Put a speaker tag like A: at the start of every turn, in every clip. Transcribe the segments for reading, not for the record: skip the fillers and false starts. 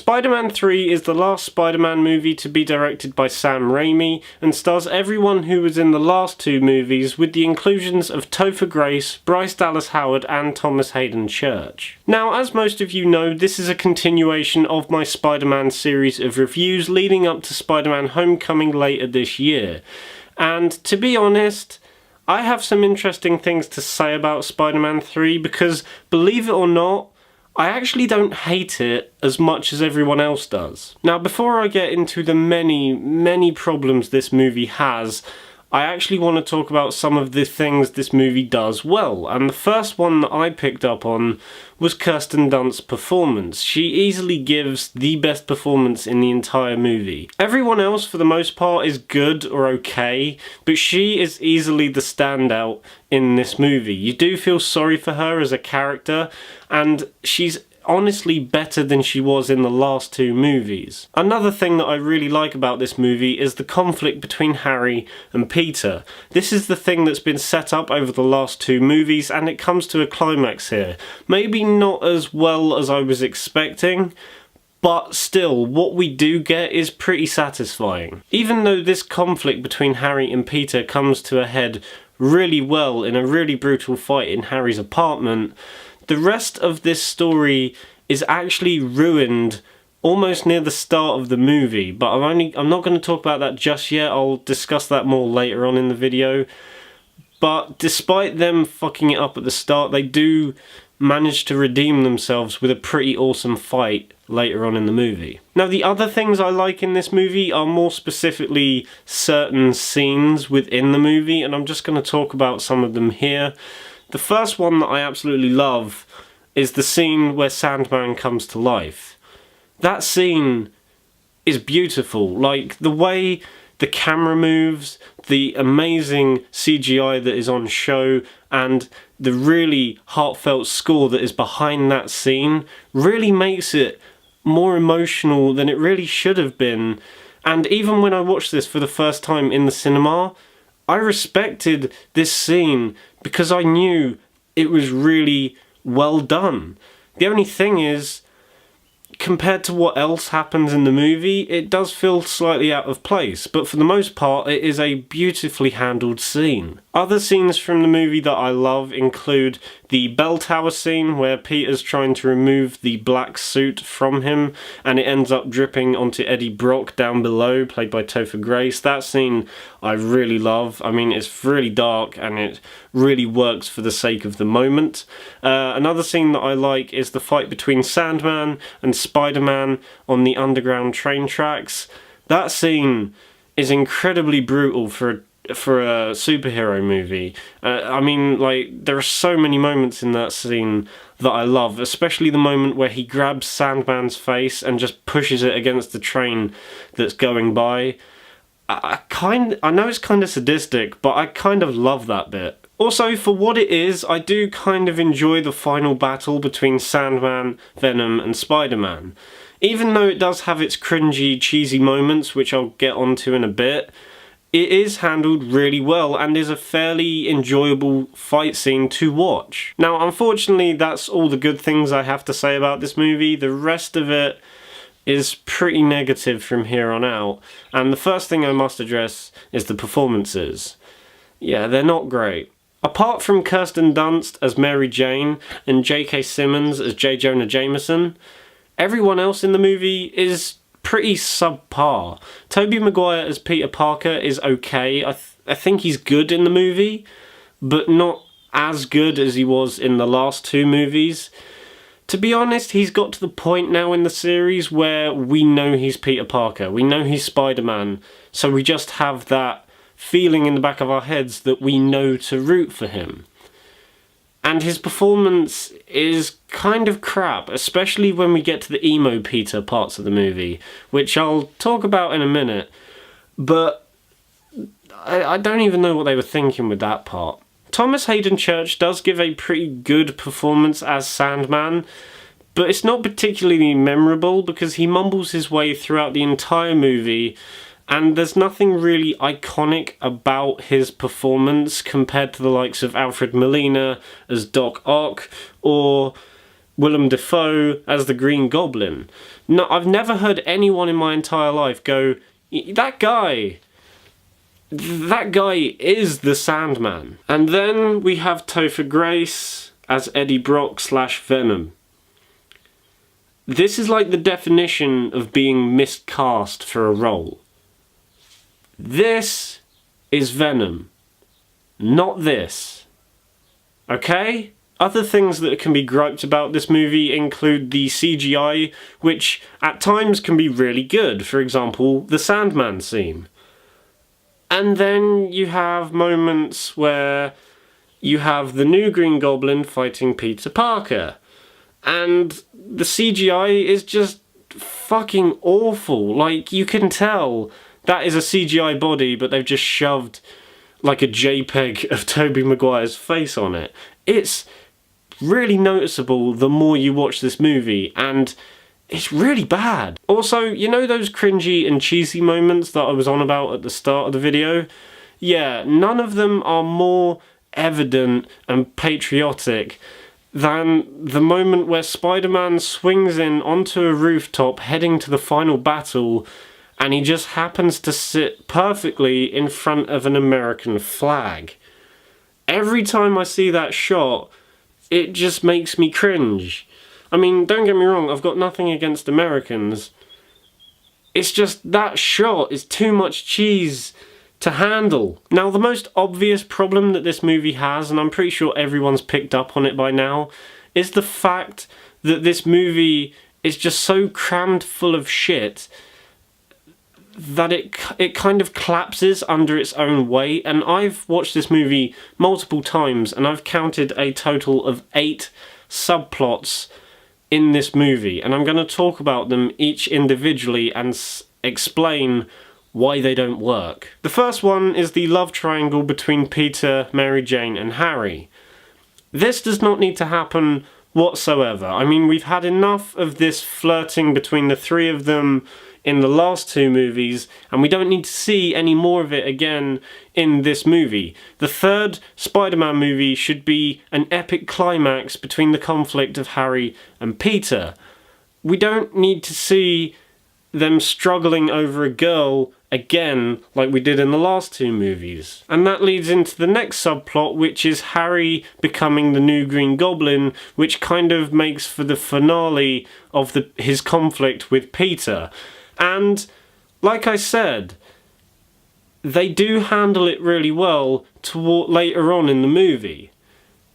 A: Spider-Man 3 is the last Spider-Man movie to be directed by Sam Raimi and stars everyone who was in the last two movies with the inclusions of Topher Grace, Bryce Dallas Howard and Thomas Haden Church. Now, as most of you know, this is a continuation of my Spider-Man series of reviews leading up to Spider-Man Homecoming later this year. And to be honest, I have some interesting things to say about Spider-Man 3 because, believe it or not, I actually don't hate it as much as everyone else does. Now, before I get into the many problems this movie has, I actually want to talk about some of the things this movie does well, and the first one that I picked up on was Kirsten Dunst's performance. She easily gives the best performance in the entire movie. Everyone else, for the most part, is good or okay, but she is easily the standout in this movie. You do feel sorry for her as a character, and she's honestly better than she was in the last two movies. Another thing that I really like about this movie is the conflict between Harry and Peter. This is the thing that's been set up over the last two movies and it comes to a climax here. Maybe not as well as I was expecting, but still, what we do get is pretty satisfying. Even though this conflict between Harry and Peter comes to a head really well in a really brutal fight in Harry's apartment, the rest of this story is actually ruined almost near the start of the movie, but I'm not going to talk about that just yet. I'll discuss that more later on in the video. But despite them fucking it up at the start, they do manage to redeem themselves with a pretty awesome fight later on in the movie. Now, the other things I like in this movie are more specifically certain scenes within the movie, and I'm just going to talk about some of them here. The first one that I absolutely love is the scene where Sandman comes to life. That scene is beautiful. Like, the way the camera moves, the amazing CGI that is on show, and the really heartfelt score that is behind that scene really makes it more emotional than it really should have been. And even when I watched this for the first time in the cinema, I respected this scene because I knew it was really well done. The only thing is, compared to what else happens in the movie, it does feel slightly out of place, but for the most part it is a beautifully handled scene. Other scenes from the movie that I love include the bell tower scene where Peter's trying to remove the black suit from him and it ends up dripping onto Eddie Brock down below, played by Topher Grace. That scene I really love. I mean, it's really dark and it really works for the sake of the moment. Another scene that I like is the fight between Sandman and Spider-Man on the underground train tracks. That scene is incredibly brutal for a superhero movie. I mean, like, there are so many moments in that scene that I love, especially the moment where he grabs Sandman's face and just pushes it against the train that's going by. I know it's kind of sadistic, but I kind of love that bit. Also, for what it is, I do kind of enjoy the final battle between Sandman, Venom and Spider-Man. Even though it does have its cringy, cheesy moments, which I'll get onto in a bit, it is handled really well and is a fairly enjoyable fight scene to watch. Now, unfortunately, that's all the good things I have to say about this movie. The rest of it is pretty negative from here on out, and the first thing I must address is the performances. Yeah, they're not great. Apart from Kirsten Dunst as Mary Jane and J.K. Simmons as J. Jonah Jameson, everyone else in the movie is pretty subpar. Tobey Maguire as Peter Parker is okay. I think he's good in the movie, but not as good as he was in the last two movies. To be honest, he's got to the point now in the series where we know he's Peter Parker. We know he's Spider-Man, so we just have that feeling in the back of our heads that we know to root for him. And his performance is kind of crap, especially when we get to the emo Peter parts of the movie, which I'll talk about in a minute, but I don't even know what they were thinking with that part. Thomas Haden Church does give a pretty good performance as Sandman, but it's not particularly memorable because he mumbles his way throughout the entire movie and there's nothing really iconic about his performance compared to the likes of Alfred Molina as Doc Ock or Willem Dafoe as the Green Goblin. No, I've never heard anyone in my entire life go, that guy is the Sandman. And then we have Topher Grace as Eddie Brock / Venom. This is like the definition of being miscast for a role. This is Venom, not this. Okay? Other things that can be griped about this movie include the CGI, which at times can be really good. For example, the Sandman scene. And then you have moments where you have the new Green Goblin fighting Peter Parker. And the CGI is just fucking awful. Like, you can tell that is a CGI body, but they've just shoved like a JPEG of Tobey Maguire's face on it. It's really noticeable the more you watch this movie, and it's really bad. Also, you know those cringy and cheesy moments that I was on about at the start of the video? Yeah, none of them are more evident and patriotic than the moment where Spider-Man swings in onto a rooftop heading to the final battle, and he just happens to sit perfectly in front of an American flag. Every time I see that shot, it just makes me cringe. I mean, don't get me wrong, I've got nothing against Americans. It's just that shot is too much cheese to handle. Now, the most obvious problem that this movie has, and I'm pretty sure everyone's picked up on it by now, is the fact that this movie is just so crammed full of shit that it kind of collapses under its own weight. And I've watched this movie multiple times, and I've counted a total of 8 subplots in this movie, and I'm going to talk about them each individually and explain why they don't work. The first one is the love triangle between Peter, Mary Jane and Harry. This does not need to happen whatsoever. I mean, we've had enough of this flirting between the three of them in the last 2 movies, and we don't need to see any more of it again in this movie. The third Spider-Man movie should be an epic climax between the conflict of Harry and Peter. We don't need to see them struggling over a girl again like we did in the last 2 movies. And that leads into the next subplot, which is Harry becoming the new Green Goblin, which kind of makes for the finale of his conflict with Peter. And like I said, they do handle it really well later on in the movie,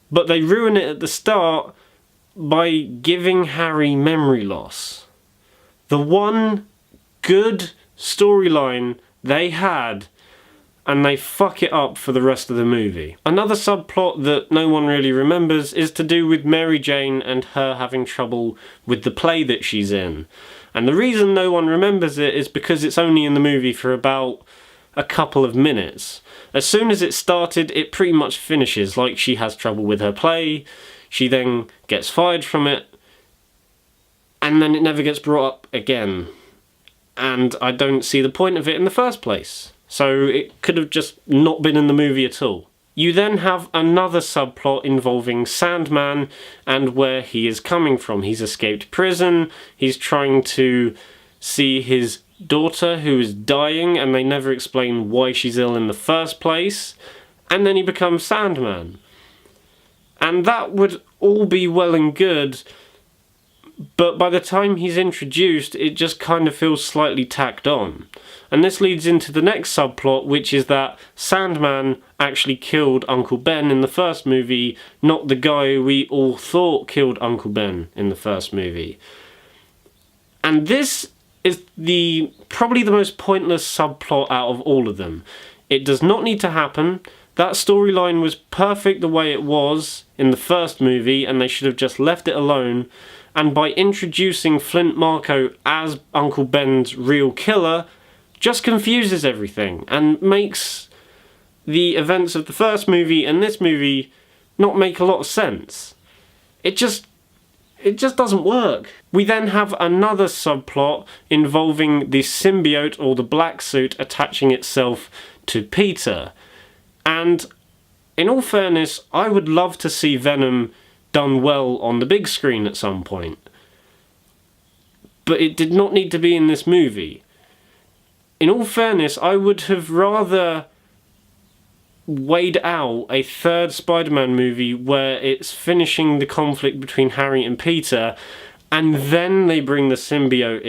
A: but they ruin it at the start by giving Harry memory loss. The one good storyline they had, and they fuck it up for the rest of the movie. Another subplot that no one really remembers is to do with Mary Jane and her having trouble with the play that she's in. And the reason no one remembers it is because it's only in the movie for about a couple of minutes. As soon as it started, it pretty much finishes. Like, she has trouble with her play, she then gets fired from it, and then it never gets brought up again. And I don't see the point of it in the first place. So it could have just not been in the movie at all. You then have another subplot involving Sandman and where he is coming from. He's escaped prison, he's trying to see his daughter who is dying, and they never explain why she's ill in the first place, and then he becomes Sandman. And that would all be well and good, but by the time he's introduced, it just kind of feels slightly tacked on. And this leads into the next subplot, which is that Sandman actually killed Uncle Ben in the first movie, not the guy we all thought killed Uncle Ben in the first movie. And this is probably the most pointless subplot out of all of them. It does not need to happen. That storyline was perfect the way it was in the first movie, and they should have just left it alone. And by introducing Flint Marko as Uncle Ben's real killer, just confuses everything and makes the events of the first movie and this movie not make a lot of sense. It just doesn't work. We then have another subplot involving the symbiote or the black suit attaching itself to Peter. And in all fairness, I would love to see Venom done well on the big screen at some point. But it did not need to be in this movie. In all fairness, I would have rather weighed out a third Spider-Man movie where it's finishing the conflict between Harry and Peter, and then they bring the symbiote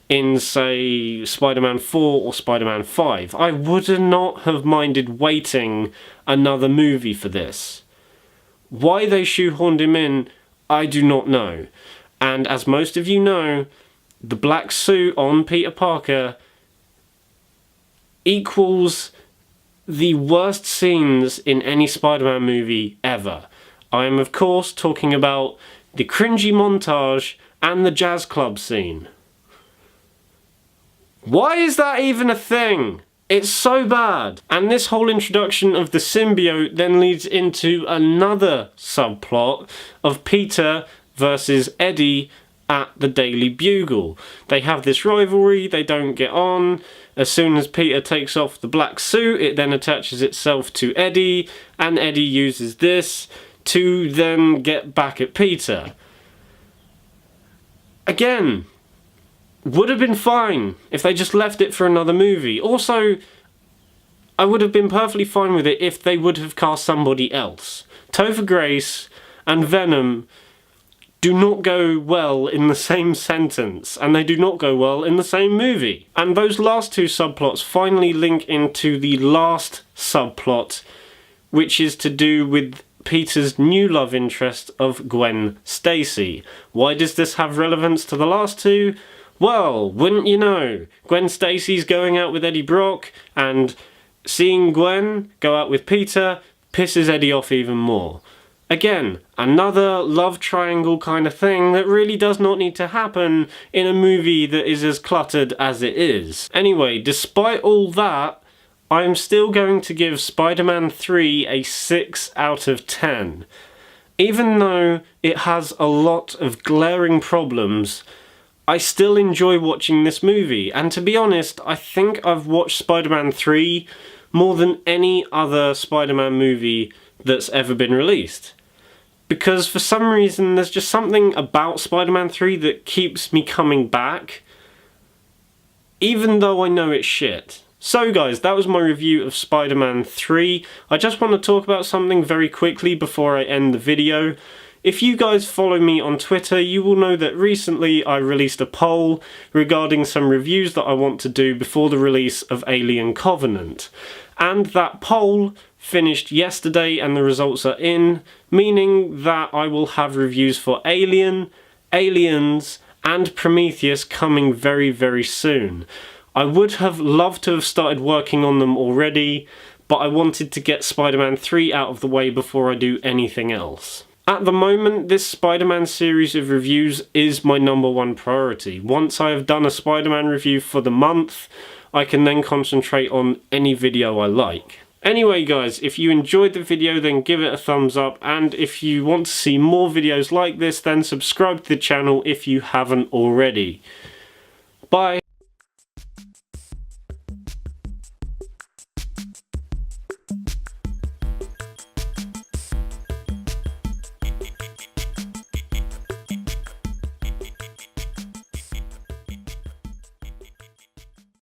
A: in say, Spider-Man 4 or Spider-Man 5. I would not have minded waiting another movie for this. Why they shoehorned him in, I do not know. And as most of you know, the black suit on Peter Parker equals the worst scenes in any Spider-Man movie ever. I am of course talking about the cringy montage and the jazz club scene. Why is that even a thing? It's so bad. And this whole introduction of the symbiote then leads into another subplot of Peter versus Eddie at the Daily Bugle. They have this rivalry, they don't get on. As soon as Peter takes off the black suit, it then attaches itself to Eddie, and Eddie uses this to then get back at Peter. Again, would have been fine if they just left it for another movie. Also, I would have been perfectly fine with it if they would have cast somebody else. Topher Grace and Venom do not go well in the same sentence, and they do not go well in the same movie. And those last two subplots finally link into the last subplot, which is to do with Peter's new love interest of Gwen Stacy. Why does this have relevance to the last two? Well, wouldn't you know, Gwen Stacy's going out with Eddie Brock, and seeing Gwen go out with Peter pisses Eddie off even more. Again, another love triangle kind of thing that really does not need to happen in a movie that is as cluttered as it is. Anyway, despite all that, I'm still going to give Spider-Man 3 a 6 out of 10. Even though it has a lot of glaring problems, I still enjoy watching this movie, and to be honest, I think I've watched Spider-Man 3 more than any other Spider-Man movie that's ever been released. Because for some reason there's just something about Spider-Man 3 that keeps me coming back, even though I know it's shit. So guys, that was my review of Spider-Man 3. I just want to talk about something very quickly before I end the video. If you guys follow me on Twitter, you will know that recently I released a poll regarding some reviews that I want to do before the release of Alien Covenant. And that poll finished yesterday and the results are in, meaning that I will have reviews for Alien, Aliens, and Prometheus coming very, very soon. I would have loved to have started working on them already, but I wanted to get Spider-Man 3 out of the way before I do anything else. At the moment, this Spider-Man series of reviews is my #1 priority. Once I have done a Spider-Man review for the month, I can then concentrate on any video I like. Anyway guys, if you enjoyed the video then give it a thumbs up, and if you want to see more videos like this then subscribe to the channel if you haven't already. Bye!